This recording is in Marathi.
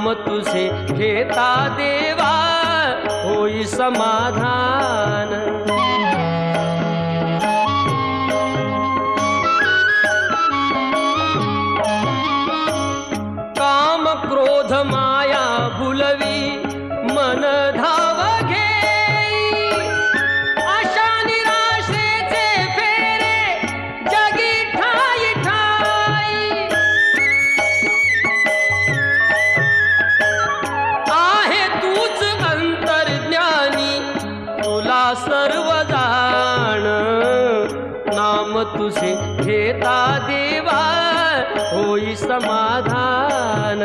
नाम तुझे घेता देवा होई समाधान। काम क्रोध माया भुलवी मन धाव घेई, आशा निराशेचे फेरे जगी ठाई ठाई। आहे तूच अंतर्ज्ञानी तुला सर्व जाण, नाम तुझे घेता देवा होई समाधान।